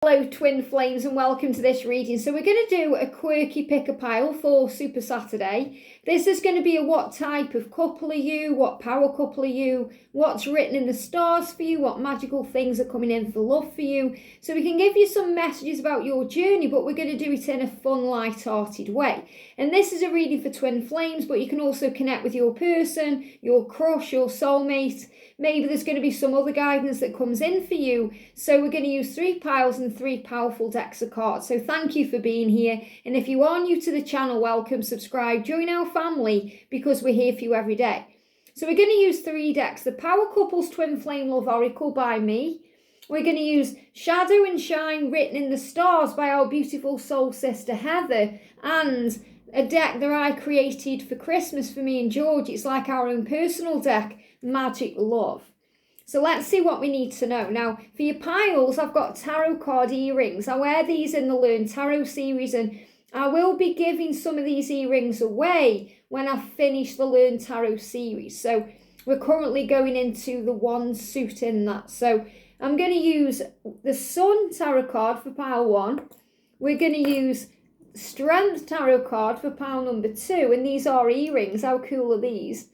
Hello twin flames and welcome to this reading. So we're going to do a quirky pick a pile for Super Saturday. This is going to be a what type of couple are you, what power couple are you, what's written in the stars for you, what magical things are coming in for love for you. So we can give you some messages about your journey, but we're going to do it in a fun, light-hearted way. And this is a reading for twin flames, but you can also connect with your person, your crush, your soulmate. Maybe there's going to be some other guidance that comes in for you. So we're going to use 3 piles and 3 powerful decks of cards. So thank you for being here. And if you are new to the channel, welcome, subscribe, join our family because we're here for you every day. So we're going to use 3 decks. The Power Couples Twin Flame Love Oracle by me. We're going to use Shadow and Shine Written in the Stars by our beautiful soul sister Heather. And a deck that I created for Christmas for me and George. It's like our own personal deck. Magic Love. So let's see what we need to know. Now, for your piles, I've got tarot card earrings. I wear these in the Learn Tarot series, and I will be giving some of these earrings away when I finish the Learn Tarot series. So we're currently going into the one suit in that. So I'm going to use the Sun Tarot card for pile 1. We're going to use Strength Tarot card for pile number 2, and these are earrings. How cool are these?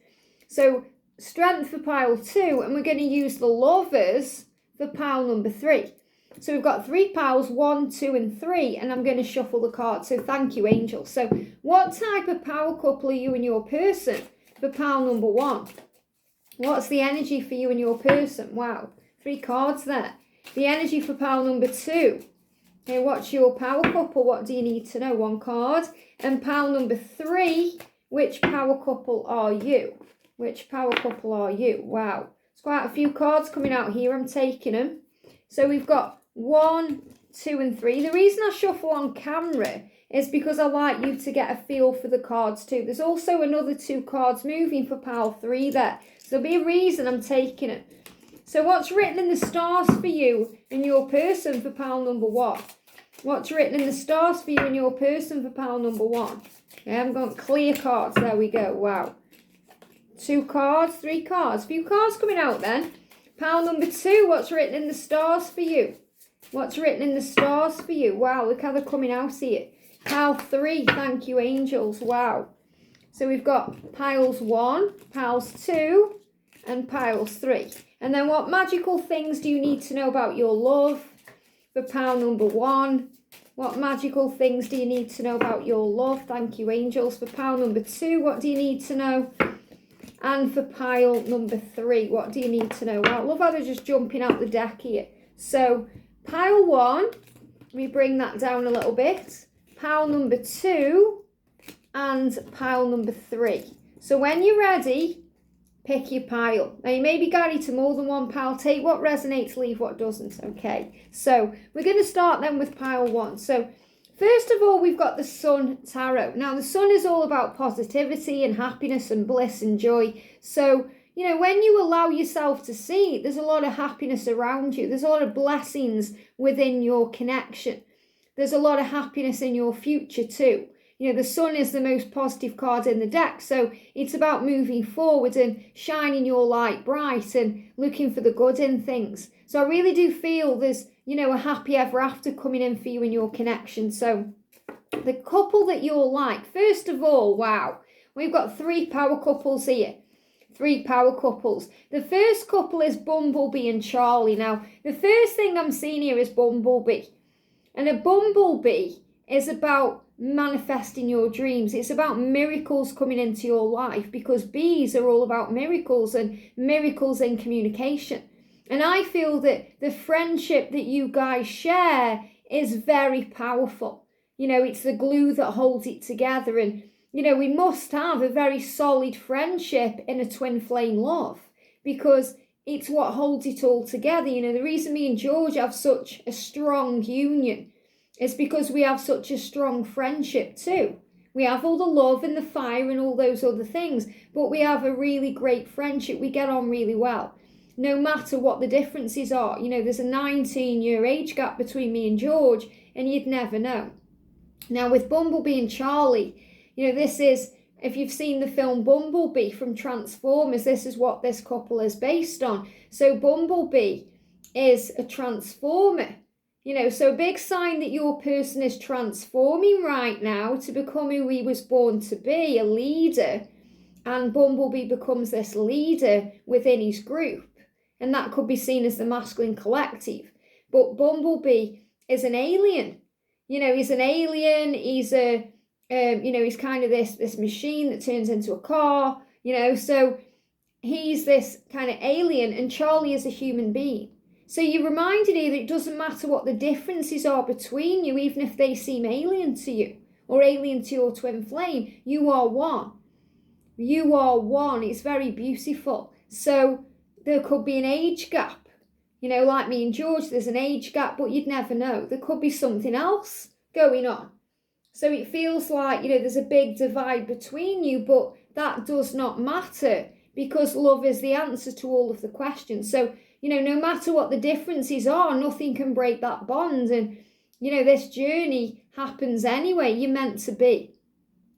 So Strength for pile 2, and we're going to use the Lovers for pile number 3. So we've got 3 piles, 1, 2 and 3, and I'm going to shuffle the cards. So thank you, angels. So what type of power couple are you and your person for pile number 1? What's the energy for you and your person? Wow, 3 cards there. The energy for pile number 2. Okay, what's your power couple? What do you need to know? 1 card. And pile number 3, which power couple are you? Which power couple are you? Wow. There's quite a few cards coming out here. I'm taking them. So we've got 1, 2 and 3. The reason I shuffle on camera is because I like you to get a feel for the cards too. There's also another 2 cards moving for pile 3 there. So there'll be a reason I'm taking it. So what's written in the stars for you and your person for pile number 1? What's written in the stars for you and your person for pile number 1? Okay, I've got clear cards. There we go. Wow. 2 cards, 3 cards. A few cards coming out then. Pile number 2, what's written in the stars for you? What's written in the stars for you? Wow, look how they're coming out here. Pile 3, thank you, angels. Wow. So we've got piles 1, piles 2, and piles 3. And then what magical things do you need to know about your love for pile number 1? What magical things do you need to know about your love? Thank you, angels. For pile number 2, what do you need to know? And for pile number 3, what do you need to know? Wow, I love how they're just jumping out the deck here. So pile 1, let me bring that down a little bit. Pile number 2 and pile number 3. So when you're ready, pick your pile. Now you may be guided to more than 1 pile. Take what resonates, leave what doesn't. Okay, so we're going to start then with pile 1. So first of all, we've got the Sun Tarot. Now, the Sun is all about positivity and happiness and bliss and joy. So, you know, when you allow yourself to see, there's a lot of happiness around you. There's a lot of blessings within your connection. There's a lot of happiness in your future too. You know, the Sun is the most positive card in the deck. So it's about moving forward and shining your light bright and looking for the good in things. So I really do feel there's, you know, a happy ever after coming in for you in your connection. So the couple that you're like, first of all, wow, we've got 3 power couples here. 3 power couples. The first couple is Bumblebee and Charlie. Now, the first thing I'm seeing here is Bumblebee. And a bumblebee is about manifesting your dreams. It's about miracles coming into your life because bees are all about miracles and miracles in communication. And I feel that the friendship that you guys share is very powerful. You know, it's the glue that holds it together. And, you know, we must have a very solid friendship in a twin flame love because it's what holds it all together. You know, the reason me and George have such a strong union is because we have such a strong friendship too. We have all the love and the fire and all those other things, but we have a really great friendship. We get on really well. No matter what the differences are. You know, there's a 19-year age gap between me and George, and you'd never know. Now, with Bumblebee and Charlie, you know, this is, if you've seen the film Bumblebee from Transformers, this is what this couple is based on. So Bumblebee is a transformer. So a big sign that your person is transforming right now to become who he was born to be, a leader. And Bumblebee becomes this leader within his group. And that could be seen as the masculine collective. But Bumblebee is an alien. He's an alien. He's he's kind of this machine that turns into a car, so he's this kind of alien, and Charlie is a human being. So you're reminded here that it doesn't matter what the differences are between you, even if they seem alien to you or alien to your twin flame, you are one. You are one. It's very beautiful. So there could be an age gap. Like me and George, there's an age gap, but you'd never know. There could be something else going on. So it feels like, there's a big divide between you, but that does not matter because love is the answer to all of the questions. So, no matter what the differences are, nothing can break that bond. And, this journey happens anyway. You're meant to be.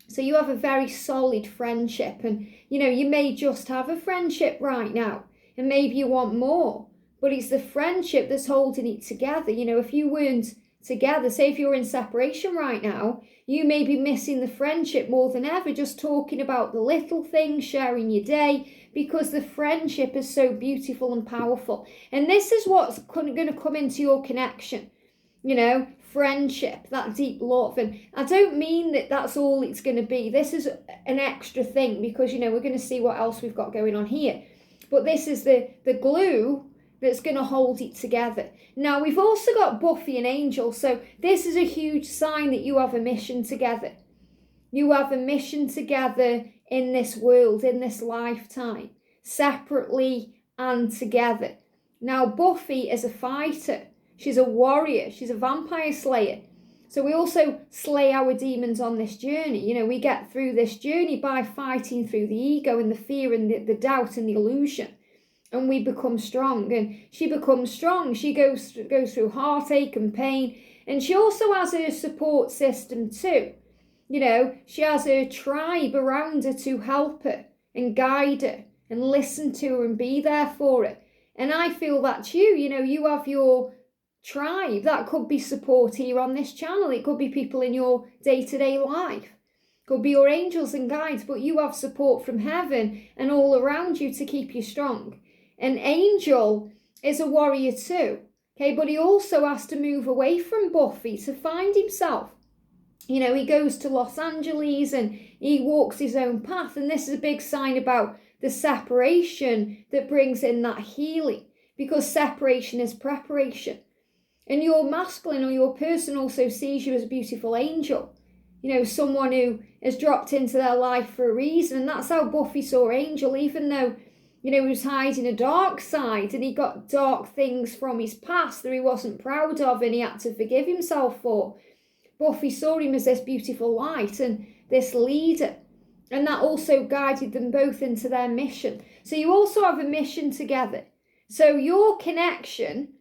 So you have a very solid friendship, and, you may just have a friendship right now, and maybe you want more, but it's the friendship that's holding it together. If you weren't together, say if you're in separation right now, you may be missing the friendship more than ever, just talking about the little things, sharing your day, because the friendship is so beautiful and powerful. And this is what's going to come into your connection, friendship, that deep love. And I don't mean that that's all it's going to be. This is an extra thing because, we're going to see what else we've got going on here. But this is the glue that's going to hold it together. Now, we've also got Buffy and Angel, so this is a huge sign that you have a mission together. You have a mission together in this world, in this lifetime, separately and together. Now, Buffy is a fighter. She's a warrior. She's a vampire slayer. So we also slay our demons on this journey. We get through this journey by fighting through the ego and the fear and the doubt and the illusion. And we become strong, and she becomes strong. She goes through heartache and pain, and she also has her support system too. She has her tribe around her to help her and guide her and listen to her and be there for her. And I feel that's you. You have your tribe. That could be support here on this channel. It could be people in your day-to-day life. It could be your angels and guides, but you have support from heaven and all around you to keep you strong. An angel is a warrior too, okay? But he also has to move away from Buffy to find himself. He goes to Los Angeles and he walks his own path. And this is a big sign about the separation that brings in that healing, because separation is preparation. And your masculine or your person also sees you as a beautiful angel. Someone who has dropped into their life for a reason. And that's how Buffy saw Angel, even though he was hiding a dark side and he got dark things from his past that he wasn't proud of and he had to forgive himself for. Buffy saw him as this beautiful light and this leader. And that also guided them both into their mission. So you also have a mission together. So your connection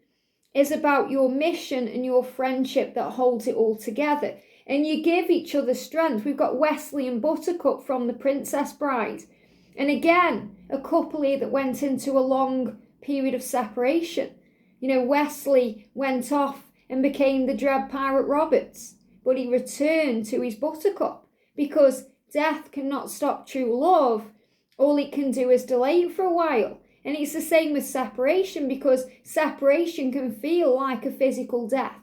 is about your mission and your friendship that holds it all together. And you give each other strength. We've got Wesley and Buttercup from The Princess Bride. And again, a couple here that went into a long period of separation. Wesley went off and became the Dread Pirate Roberts, but he returned to his Buttercup because death cannot stop true love. All it can do is delay it for a while. And it's the same with separation, because separation can feel like a physical death.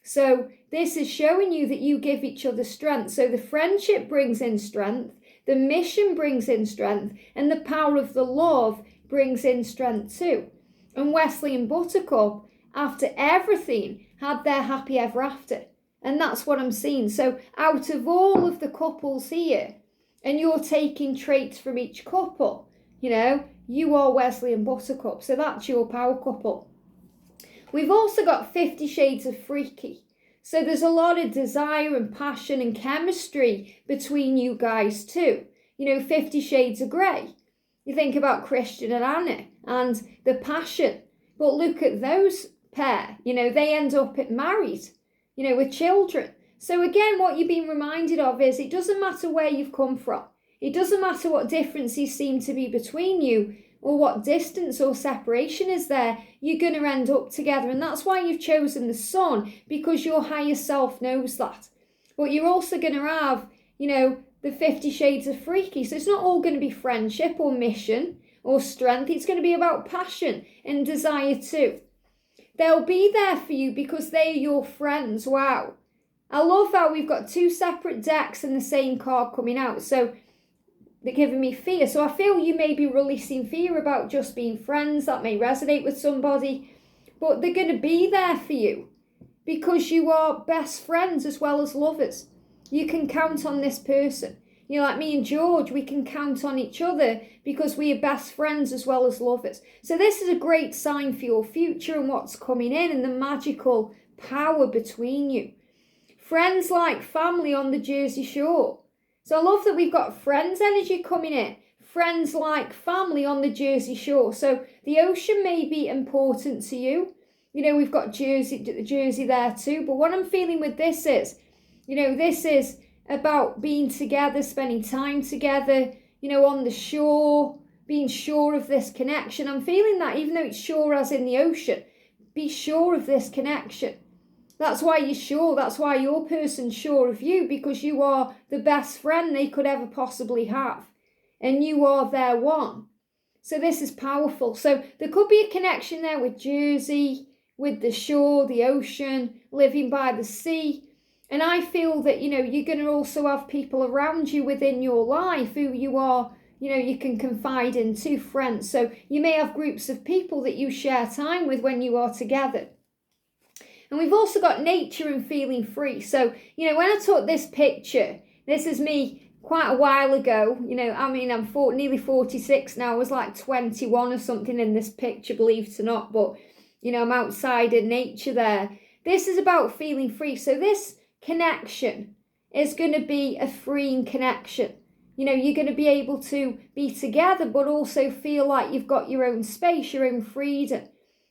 So this is showing you that you give each other strength. So the friendship brings in strength. The mission brings in strength, and the power of the love brings in strength too. And Wesley and Buttercup, after everything, had their happy ever after. And that's what I'm seeing. So out of all of the couples here, and you're taking traits from each couple, you are Wesley and Buttercup. So that's your power couple. We've also got 50 Shades of Freaky. So there's a lot of desire and passion and chemistry between you guys too. 50 Shades of Grey. You think about Christian and Anna and the passion. But look at those pair. They end up married, with children. So again, what you're being reminded of is it doesn't matter where you've come from. It doesn't matter what differences seem to be between you or what distance or separation is there, you're going to end up together. And that's why you've chosen the sun, because your higher self knows that. But you're also going to have, the 50 Shades of Freaky. So it's not all going to be friendship or mission or strength. It's going to be about passion and desire too. They'll be there for you because they are your friends. Wow. I love how we've got two separate decks and the same card coming out. So they're giving me fear. So I feel you may be releasing fear about just being friends. That may resonate with somebody. But they're going to be there for you because you are best friends as well as lovers. You can count on this person. Like me and George, we can count on each other because we are best friends as well as lovers. So this is a great sign for your future and what's coming in and the magical power between you. Friends like family on the Jersey Shore. So I love that we've got friends energy coming in. Friends like family on the Jersey Shore. So the ocean may be important to you. We've got Jersey there too. But what I'm feeling with this is, this is about being together, spending time together, on the shore, being sure of this connection. I'm feeling that even though it's shore as in the ocean, be sure of this connection. That's why you're sure. That's why your person's sure of you, because you are the best friend they could ever possibly have. And you are their one. So this is powerful. So there could be a connection there with Jersey, with the shore, the ocean, living by the sea. And I feel that, you're going to also have people around you within your life who you are, you can confide in too, friends. So you may have groups of people that you share time with when you are together. And we've also got nature and feeling free. So, when I took this picture, this is me quite a while ago. I'm nearly 46 now. I was like 21 or something in this picture, believe it or not. But, I'm outside in nature there. This is about feeling free. So this connection is going to be a freeing connection. You're going to be able to be together, but also feel like you've got your own space, your own freedom.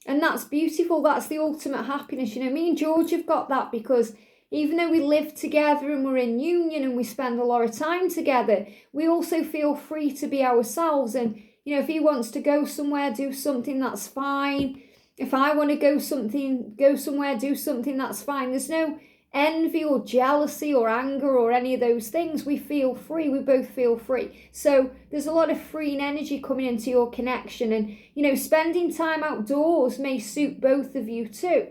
And that's beautiful. That's the ultimate happiness. Me and George have got that because even though we live together and we're in union and we spend a lot of time together, we also feel free to be ourselves. And, if he wants to go somewhere, do something, that's fine. If I want to go somewhere, do something, that's fine. There's no envy or jealousy or anger or any of those things. We feel free. We both feel free. So there's a lot of freeing energy coming into your connection. And, spending time outdoors may suit both of you too.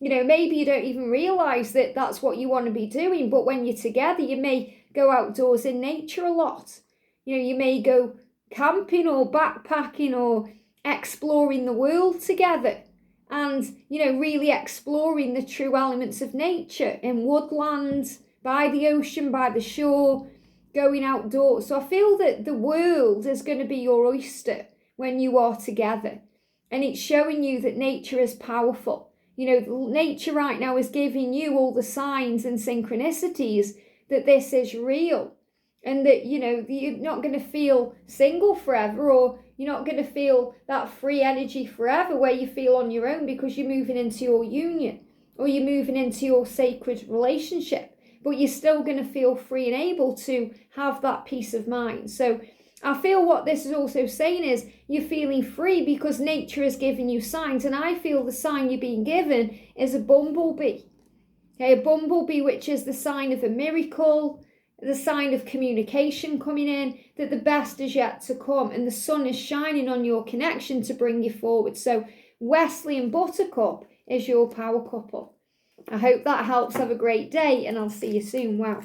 Maybe you don't even realise that that's what you want to be doing. But when you're together, you may go outdoors in nature a lot. You may go camping or backpacking or exploring the world together. And, really exploring the true elements of nature in woodlands, by the ocean, by the shore, going outdoors. So I feel that the world is going to be your oyster when you are together. And it's showing you that nature is powerful. Nature right now is giving you all the signs and synchronicities that this is real. And that, you're not going to feel single forever, or you're not going to feel that free energy forever where you feel on your own because you're moving into your union or you're moving into your sacred relationship. But you're still going to feel free and able to have that peace of mind. So I feel what this is also saying is you're feeling free because nature is giving you signs. And I feel the sign you're being given is a bumblebee. Okay, a bumblebee, which is the sign of a miracle, the sign of communication coming in, that the best is yet to come and the sun is shining on your connection to bring you forward. So Wesley and Buttercup is your power couple. I hope that helps. Have a great day and I'll see you soon. Wow.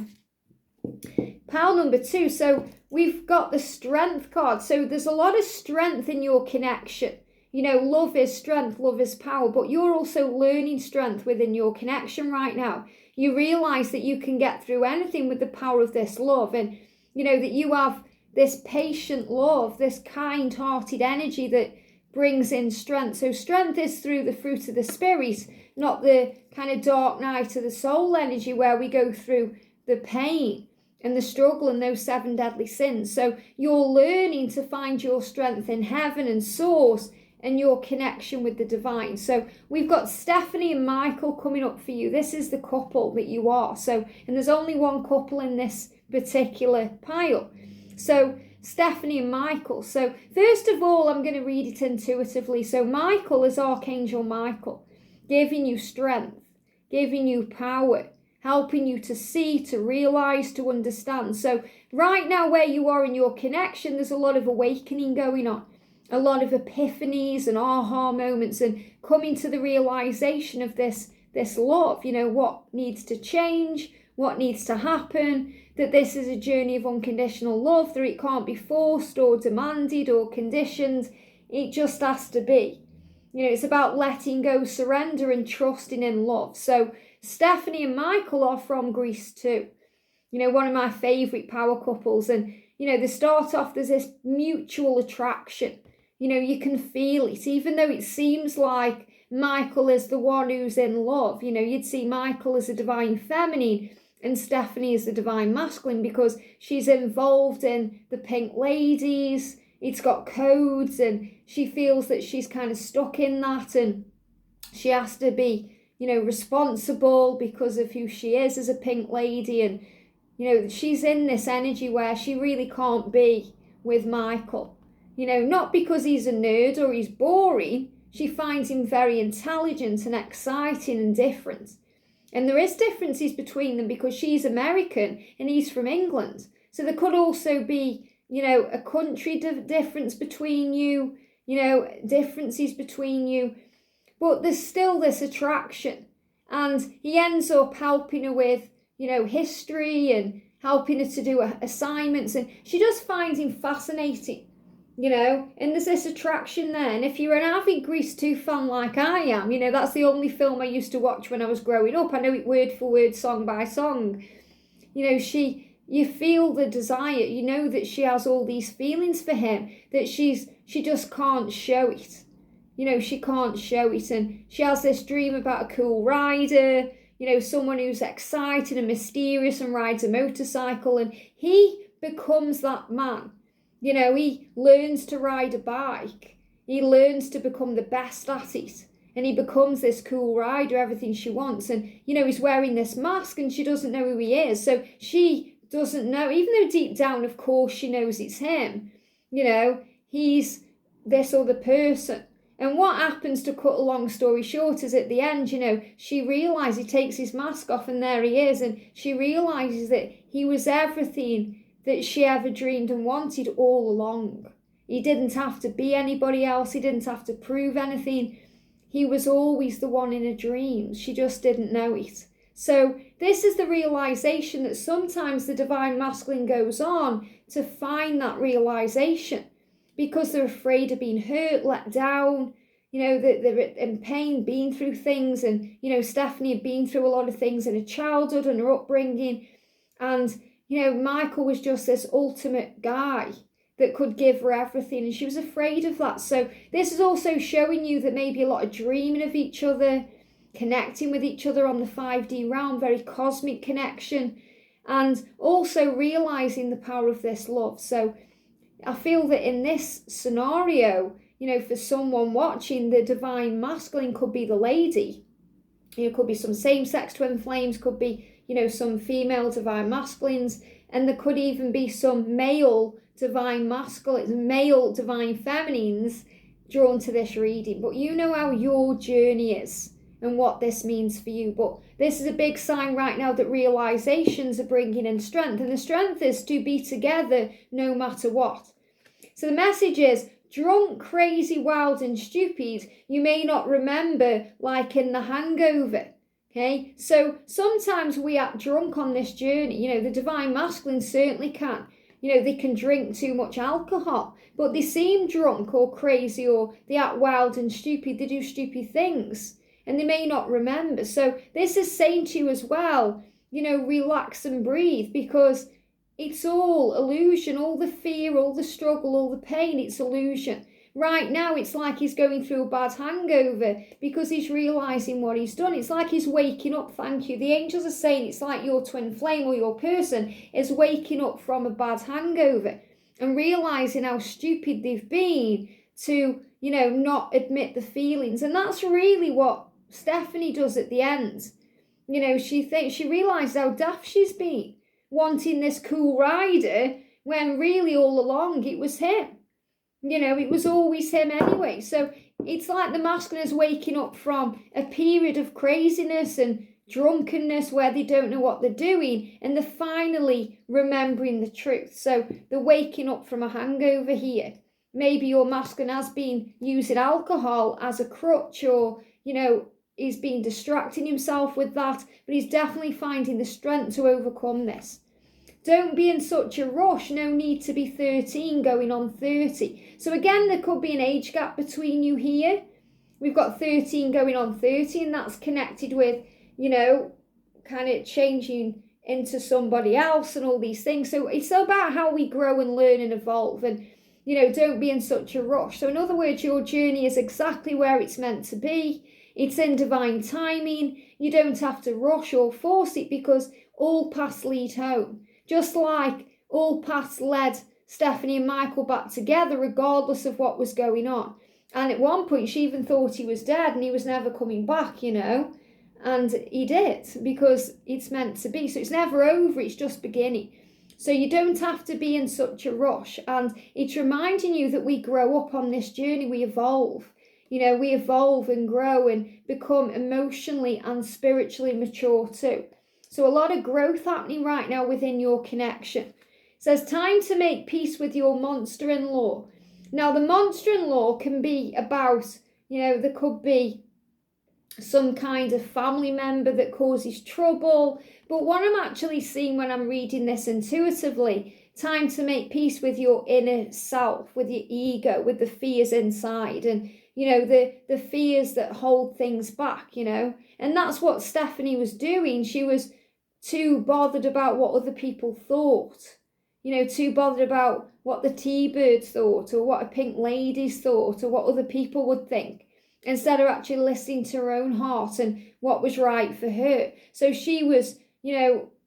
Pile number 2. So we've got the strength card. So there's a lot of strength in your connection. Love is strength, love is power, but you're also learning strength within your connection right now. You realize that you can get through anything with the power of this love, and that you have this patient love, this kind-hearted energy that brings in strength. So strength is through the fruit of the spirit, not the kind of dark night of the soul energy where we go through the pain and the struggle and those 7 deadly sins. So you're learning to find your strength in heaven and source and your connection with the divine. So we've got Stephanie and Michael coming up for you. This is the couple that you are. So, and there's only one couple in this particular pile. So Stephanie and Michael. So first of all, I'm going to read it intuitively. So Michael is Archangel Michael, giving you strength, giving you power, helping you to see, to realize, to understand. So right now where you are in your connection, there's a lot of awakening going on, a lot of epiphanies and aha moments, and coming to the realization of this love, what needs to change, what needs to happen, that this is a journey of unconditional love, that it can't be forced or demanded or conditioned. It just has to be. It's about letting go, surrender, and trusting in love. So Stephanie and Michael are from Greece too. One of my favourite power couples. And, they start off, there's this mutual attraction. You can feel it, even though it seems like Michael is the one who's in love. You'd see Michael as a divine feminine and Stephanie is the divine masculine, because she's involved in the Pink Ladies. It's got codes, and she feels that she's kind of stuck in that, and she has to be, responsible because of who she is as a Pink Lady. And, she's in this energy where she really can't be with Michael. Not because he's a nerd or he's boring. She finds him very intelligent and exciting and different. And there is differences between them because she's American and he's from England. So there could also be, a country difference between you, differences between you. But there's still this attraction. And he ends up helping her with, history and helping her to do assignments. And she just finds him fascinating. And there's this attraction there. And if you're an avid Grease 2 fan like I am, that's the only film I used to watch when I was growing up. I know it word for word, song by song. You feel the desire, that she has all these feelings for him, that she just can't show it. She can't show it. And she has this dream about a cool rider, someone who's exciting and mysterious and rides a motorcycle. And he becomes that man. He learns to ride a bike. He learns to become the best at it. And he becomes this cool rider, everything she wants. And, he's wearing this mask and she doesn't know who he is. So she doesn't know, even though deep down, of course, she knows it's him. He's this other person. And what happens, to cut a long story short, is at the end, she realises, he takes his mask off and there he is. And she realises that he was everything that she ever dreamed and wanted all along. He didn't have to be anybody else. He didn't have to prove anything. He was always the one in her dreams. She just didn't know it. So this is the realization that sometimes the divine masculine goes on to find that realization because they're afraid of being hurt, let down, that they're in pain, been through things. And, Stephanie had been through a lot of things in her childhood and her upbringing. And Michael was just this ultimate guy that could give her everything, and she was afraid of that. So this is also showing you that maybe a lot of dreaming of each other, connecting with each other on the 5D realm, very cosmic connection, and also realizing the power of this love. So I feel that in this scenario, for someone watching, the divine masculine could be the lady. Could be some same-sex twin flames, could be some female divine masculines, and there could even be some male divine masculines, male divine feminines drawn to this reading. But how your journey is and what this means for you. But this is a big sign right now that realizations are bringing in strength, and the strength is to be together no matter what. So the message is, drunk, crazy, wild and stupid, you may not remember, like in The Hangover. Okay, so sometimes we act drunk on this journey. The divine masculine certainly can. They can drink too much alcohol, but they seem drunk or crazy, or they act wild and stupid. They do stupid things and they may not remember. So this is saying to you as well, relax and breathe, because it's all illusion, all the fear, all the struggle, all the pain, it's illusion. Right now, it's like he's going through a bad hangover because he's realising what he's done. It's like he's waking up, thank you. The angels are saying it's like your twin flame or your person is waking up from a bad hangover and realising how stupid they've been to, not admit the feelings. And that's really what Stephanie does at the end. She realised how daft she's been, wanting this cool rider when really all along it was him. It was always him anyway. So it's like the masculine is waking up from a period of craziness and drunkenness where they don't know what they're doing, and they're finally remembering the truth. So they're waking up from a hangover here. Maybe your masculine has been using alcohol as a crutch, or he's been distracting himself with that, but he's definitely finding the strength to overcome this. Don't be in such a rush. No need to be 13 going on 30. So again, there could be an age gap between you here. We've got 13 going on 30, and that's connected with kind of changing into somebody else and all these things. So it's about how we grow and learn and evolve, and don't be in such a rush. So in other words, your journey is exactly where it's meant to be. It's in divine timing. You don't have to rush or force it, because all paths lead home. Just like all paths led Stephanie and Michael back together regardless of what was going on. And at one point she even thought he was dead and he was never coming back, and he did, because it's meant to be. So it's never over, it's just beginning. So you don't have to be in such a rush, and it's reminding you that we grow up on this journey, we evolve. We evolve and grow and become emotionally and spiritually mature too. So a lot of growth happening right now within your connection. It says time to make peace with your monster-in-law. Now the monster-in-law can be about, there could be some kind of family member that causes trouble. But what I'm actually seeing when I'm reading this intuitively, time to make peace with your inner self, with your ego, with the fears inside, and the fears that hold things back, and that's what Stephanie was doing. She was too bothered about what other people thought, too bothered about what the T-birds thought, or what a pink ladies thought, or what other people would think, instead of actually listening to her own heart and what was right for her. So she was,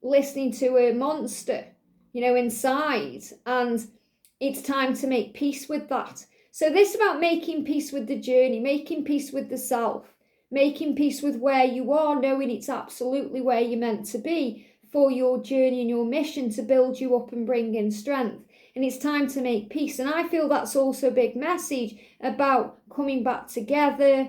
listening to her monster, inside, and it's time to make peace with that. So this is about making peace with the journey, making peace with the self, making peace with where you are, knowing it's absolutely where you're meant to be for your journey and your mission to build you up and bring in strength. And it's time to make peace. And I feel that's also a big message about coming back together,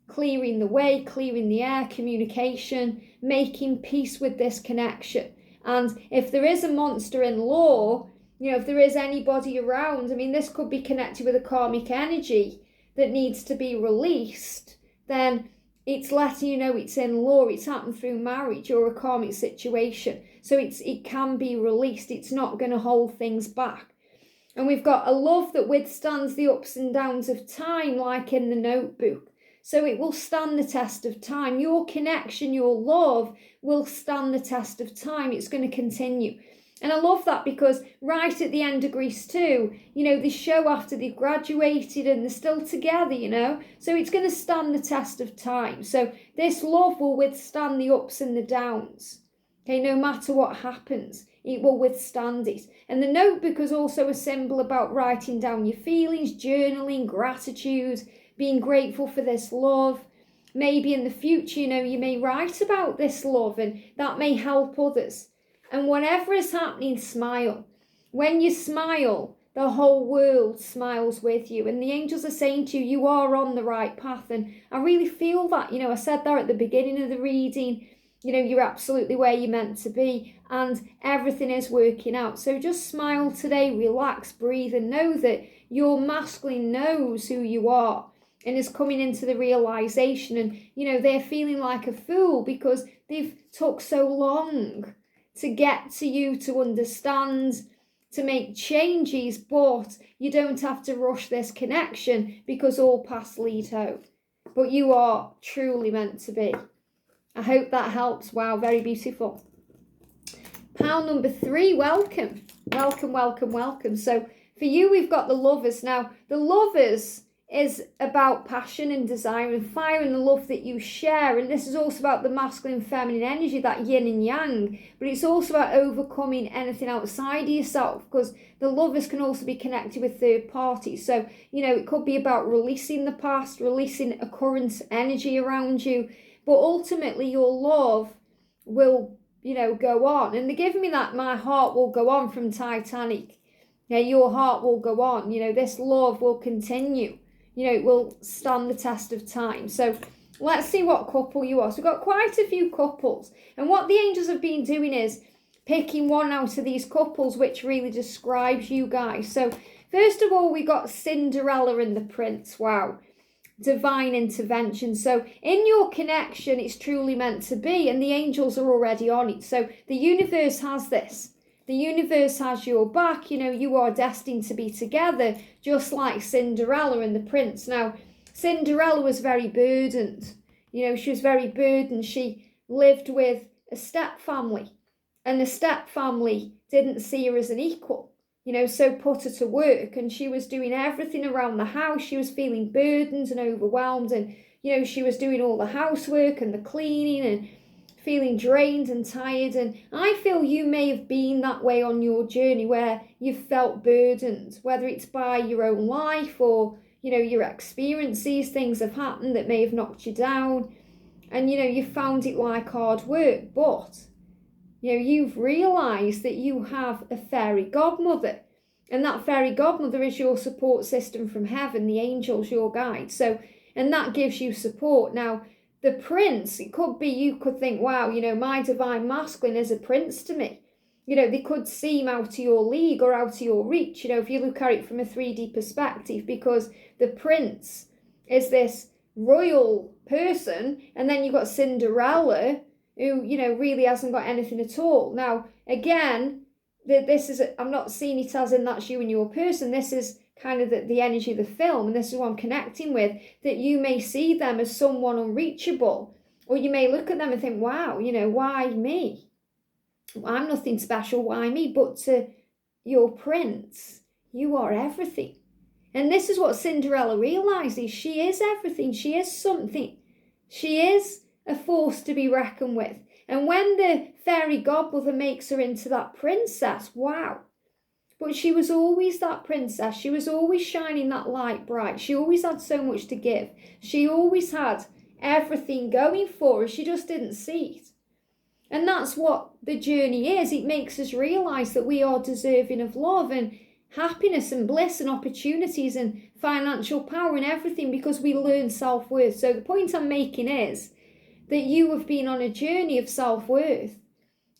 clearing the way, clearing the air, communication, making peace with this connection. And if there is a monster-in-law, if there is anybody around, this could be connected with a karmic energy that needs to be released, then it's letting you know it's in law, it's happened through marriage or a karmic situation. So it can be released. It's not going to hold things back. And we've got a love that withstands the ups and downs of time, like in the Notebook. So it will stand the test of time. Your connection, your love will stand the test of time. It's going to continue. And I love that, because right at the end of Grease 2, they show after they've graduated and they're still together, So it's going to stand the test of time. So this love will withstand the ups and the downs. Okay, no matter what happens, it will withstand it. And the Notebook is also a symbol about writing down your feelings, journaling, gratitude, being grateful for this love. Maybe in the future, you may write about this love, and that may help others. And whatever is happening, smile. When you smile, the whole world smiles with you. And the angels are saying to you, you are on the right path. And I really feel that, I said that at the beginning of the reading, you're absolutely where you're meant to be, and everything is working out. So just smile today, relax, breathe, and know that your masculine knows who you are and is coming into the realization. And, they're feeling like a fool because they've took so long to get to you, to understand, to make changes, but you don't have to rush this connection, because all paths lead home. But you are truly meant to be. I hope that helps. Wow, very beautiful. Pile number 3, welcome. Welcome, welcome, welcome. So for you, we've got the Lovers. Now, the Lovers is about passion and desire and fire and the love that you share. And this is also about the masculine and feminine energy, that yin and yang. But it's also about overcoming anything outside of yourself, because the Lovers can also be connected with third parties. So, it could be about releasing the past, releasing a current energy around you. But ultimately, your love will, go on. And they're giving me that my heart will go on from Titanic. Yeah, your heart will go on. This love will continue. It will stand the test of time. So let's see what couple you are. So we've got quite a few couples. And what the angels have been doing is picking one out of these couples which really describes you guys. So first of all, we got Cinderella and the Prince. Wow. Divine intervention. So in your connection, it's truly meant to be, and the angels are already on it. So the universe has this. The universe has your back. You are destined to be together, just like Cinderella and the Prince. Now, Cinderella was very burdened. She was very burdened. She lived with a stepfamily, and the stepfamily didn't see her as an equal. So put her to work, and she was doing everything around the house. She was feeling burdened and overwhelmed, and she was doing all the housework and the cleaning and feeling drained and tired. And I feel you may have been that way on your journey, where you've felt burdened, whether it's by your own life or your experiences. Things have happened that may have knocked you down, and you found it like hard work. But you've realised that you have a fairy godmother, and that fairy godmother is your support system from heaven, the angels, your guide. So, and that gives you support. Now, the prince, it could be, you could think, wow, my divine masculine is a prince to me. They could seem out of your league or out of your reach, if you look at it from a 3D perspective, because the prince is this royal person, and then you've got Cinderella, who, really hasn't got anything at all. Now, again, this is, I'm not seeing it as in that's you and your person. This is kind of the energy of the film, and this is what I'm connecting with, that you may see them as someone unreachable, or you may look at them and think, wow, why me? I'm nothing special, why me? But to your prince, you are everything. And this is what Cinderella realises. She is everything. She is something. She is a force to be reckoned with. And when the fairy godmother makes her into that princess, wow. But she was always that princess. She was always shining that light bright. She always had so much to give. She always had everything going for her. She just didn't see it. And that's what the journey is. It makes us realise that we are deserving of love and happiness and bliss and opportunities and financial power and everything, because we learn self-worth. So the point I'm making is that you have been on a journey of self-worth,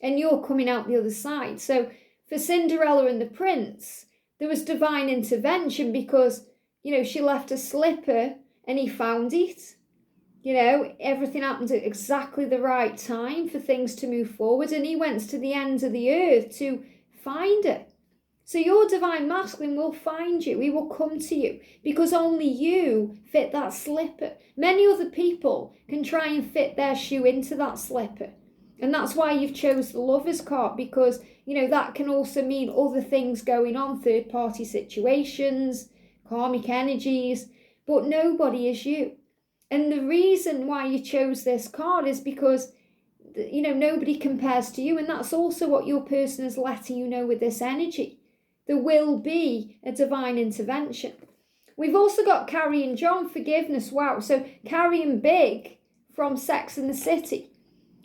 and you're coming out the other side. So for Cinderella and the prince, there was divine intervention, because, she left a slipper and he found it. Everything happened at exactly the right time for things to move forward, and he went to the ends of the earth to find it. So your divine masculine will find you. He will come to you, because only you fit that slipper. Many other people can try and fit their shoe into that slipper. And that's why you've chose the Lover's card, because, that can also mean other things going on, third-party situations, karmic energies, but nobody is you. And the reason why you chose this card is because, nobody compares to you. And that's also what your person is letting you know with this energy. There will be a divine intervention. We've also got Carrie and John, forgiveness. Wow. So Carrie and Big from Sex and the City.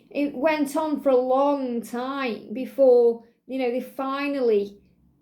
It went on for a long time before, they finally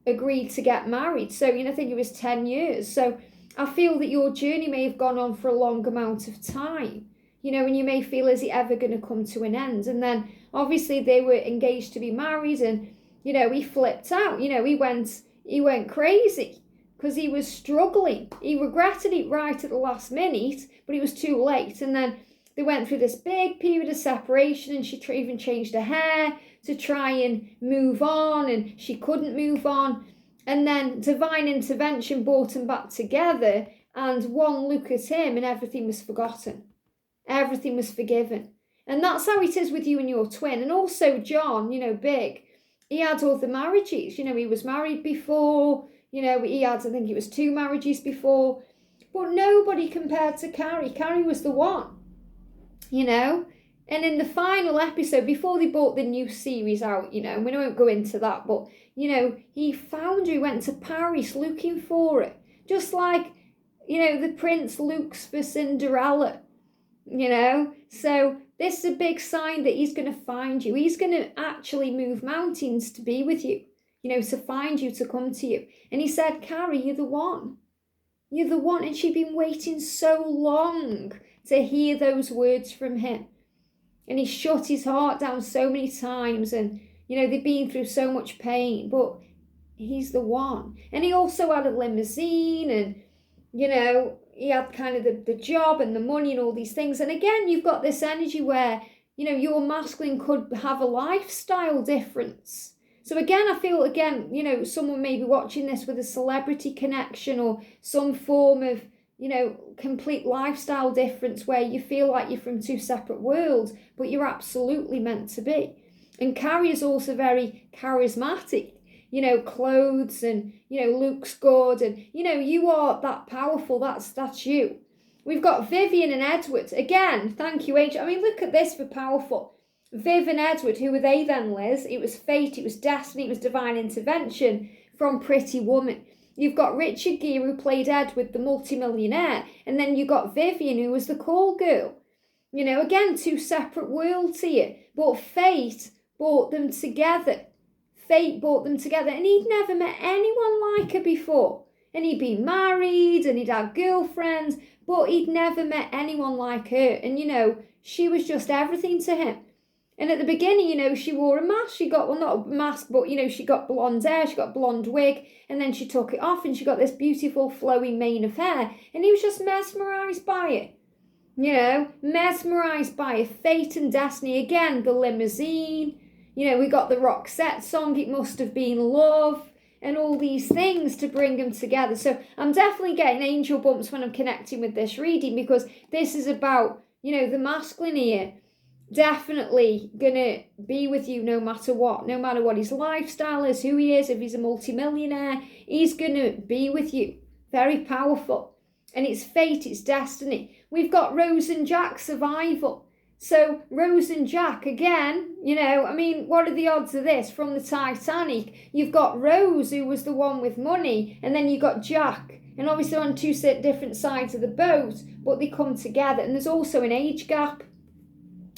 agreed to get married. So, I think it was 10 years. So I feel that your journey may have gone on for a long amount of time, and you may feel, is it ever going to come to an end? And then obviously they were engaged to be married, and, he flipped out, he went crazy because he was struggling. He regretted it right at the last minute, but it was too late. And then they went through this big period of separation, and she even changed her hair to try and move on, and she couldn't move on. And then divine intervention brought them back together, and one look at him and everything was forgotten. Everything was forgiven. And that's how it is with you and your twin. And also John, Big, he had other marriages. He was married before. He had, I think it was 2 marriages before. But nobody compared to Carrie. Carrie was the one, And in the final episode, before they brought the new series out, and we won't go into that, but, he found her, he went to Paris looking for her. Just like, the prince looks for Cinderella, So this is a big sign that he's going to find you. He's going to actually move mountains to be with you. to find you, to come to you. And he said, Carrie, you're the one. You're the one. And she'd been waiting so long to hear those words from him. And he shut his heart down so many times. And, they've been through so much pain. But he's the one. And he also had a limousine. And, he had kind of the job and the money and all these things. And again, you've got this energy where, your masculine could have a lifestyle difference. So again, I feel, someone may be watching this with a celebrity connection or some form of, complete lifestyle difference where you feel like you're from two separate worlds, but you're absolutely meant to be. And Carrie is also very charismatic, clothes and, looks good. And, you are that powerful. That's you. We've got Vivian and Edward. Again, thank you, Angel. I mean, look at this for powerful. Viv and Edward, who were they then, Liz? It was fate, it was destiny, it was divine intervention from Pretty Woman. You've got Richard Gere, who played Edward, the multimillionaire. And then you got Vivian, who was the call girl. Again, two separate worlds here. But fate brought them together. Fate brought them together. And he'd never met anyone like her before. And he'd been married and he'd had girlfriends. But he'd never met anyone like her. And, she was just everything to him. And at the beginning, she wore a mask. She got, well, not a mask, but, she got blonde hair. She got blonde wig. And then she took it off and she got this beautiful flowing mane of hair. And he was just mesmerised by it. Mesmerised by it. Fate and destiny. Again, the limousine. We got the Roxette song, It Must Have Been Love. And all these things to bring them together. So I'm definitely getting angel bumps when I'm connecting with this reading, because this is about, the masculine here definitely going to be with you no matter what his lifestyle is, who he is, if he's a multimillionaire, he's going to be with you. Very powerful. And it's fate, it's destiny. We've got Rose and Jack, survival. So Rose and Jack, again, what are the odds of this? From the Titanic, you've got Rose, who was the one with money, and then you got Jack. And obviously on two different sides of the boat, but they come together. And there's also an age gap.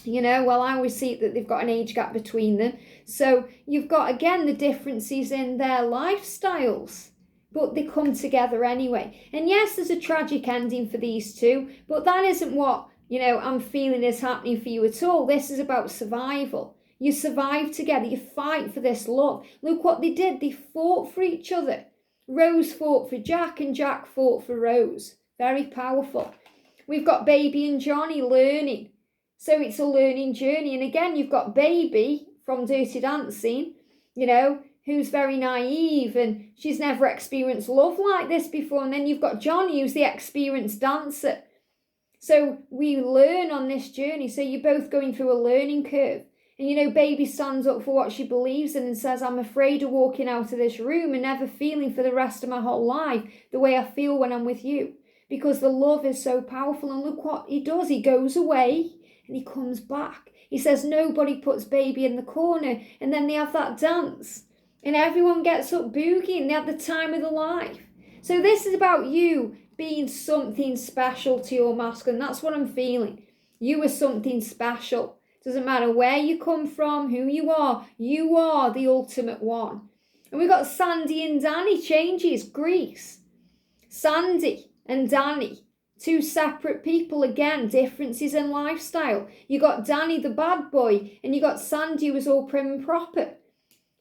I always see that they've got an age gap between them. So you've got, again, the differences in their lifestyles. But they come together anyway. And yes, there's a tragic ending for these two, but that isn't what I'm feeling is happening for you at all. This is about survival. You survive together. You fight for this love. Look what they did. They fought for each other. Rose fought for Jack and Jack fought for Rose. Very powerful. We've got Baby and Johnny learning. So it's a learning journey. And again, you've got Baby from Dirty Dancing, who's very naive and she's never experienced love like this before. And then you've got Johnny, who's the experienced dancer. So we learn on this journey. So you're both going through a learning curve. And Baby stands up for what she believes in and says, I'm afraid of walking out of this room and never feeling for the rest of my whole life the way I feel when I'm with you. Because the love is so powerful. And look what he does. He goes away and he comes back. He says nobody puts Baby in the corner. And then they have that dance. And everyone gets up boogieing. They have the time of their life. So this is about you being something special to your masculine. That's what I'm feeling. You are something special. Doesn't matter where you come from, who you are the ultimate one. And we've got Sandy and Danny, changes, Greece. Sandy and Danny, two separate people, again, differences in lifestyle. You got Danny the bad boy, and you got Sandy who was all prim and proper.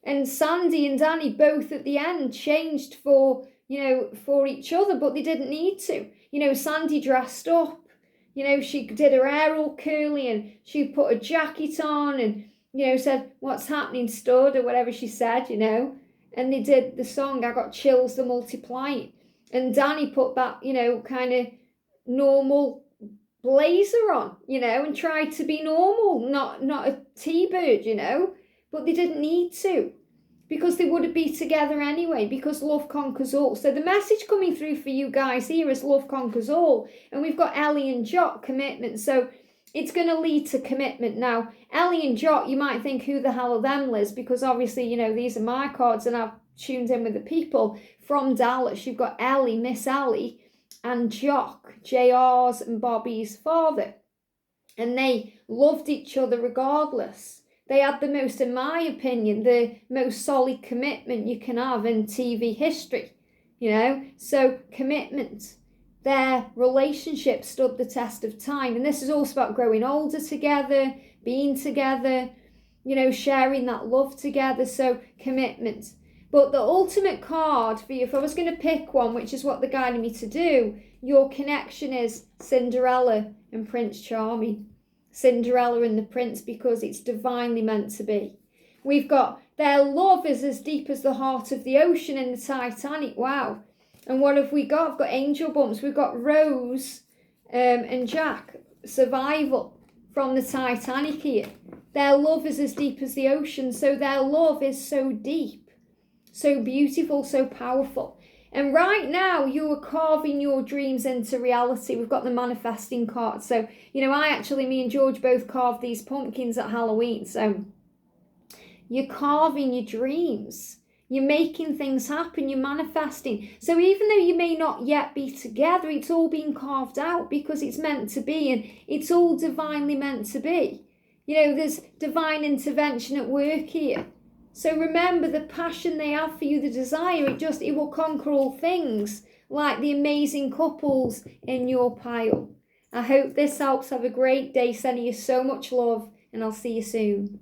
And Sandy and Danny both at the end changed for each other, but they didn't need to. Sandy dressed up. She did her hair all curly and she put a jacket on and, said, what's happening, stud, or whatever she said, And they did the song, I Got Chills, the Multiplying. And Danny put that, kind of normal blazer on, and tried to be normal, not a T-bird, But they didn't need to. Because they wouldn't be together anyway, because love conquers all. So the message coming through for you guys here is love conquers all. And we've got Ellie and Jot, commitment. So it's going to lead to commitment. Now, Ellie and Jot, you might think, who the hell are them, Liz? Because obviously, these are my cards and I've tuned in with the people from Dallas. You've got Ellie, Miss Ellie, and Jock, JR's and Bobby's father. And they loved each other regardless. They had the most, in my opinion, the most solid commitment you can have in TV history, you know. So commitment. Their relationship stood the test of time. And this is also about growing older together, being together, you know, sharing that love together. So commitment. But the ultimate card for you, if I was going to pick one, which is what they're guiding me to do, your connection is Cinderella and Prince Charming. Cinderella and the Prince, because it's divinely meant to be. We've got their love is as deep as the heart of the ocean in the Titanic. Wow. And what have we got? I've got angel bumps. We've got Rose and Jack, survival from the Titanic here. Their love is as deep as the ocean. So their love is so deep, so beautiful, so powerful. And right now, you are carving your dreams into reality. We've got the manifesting card. So, you know, me and George both carved these pumpkins at Halloween. So you're carving your dreams. You're making things happen, you're manifesting. So even though you may not yet be together, it's all being carved out because it's meant to be, and it's all divinely meant to be. You know, there's divine intervention at work here. So remember, the passion they have for you, the desire, it will conquer all things, like the amazing couples in your pile. I hope this helps. Have a great day. Sending you so much love, and I'll see you soon.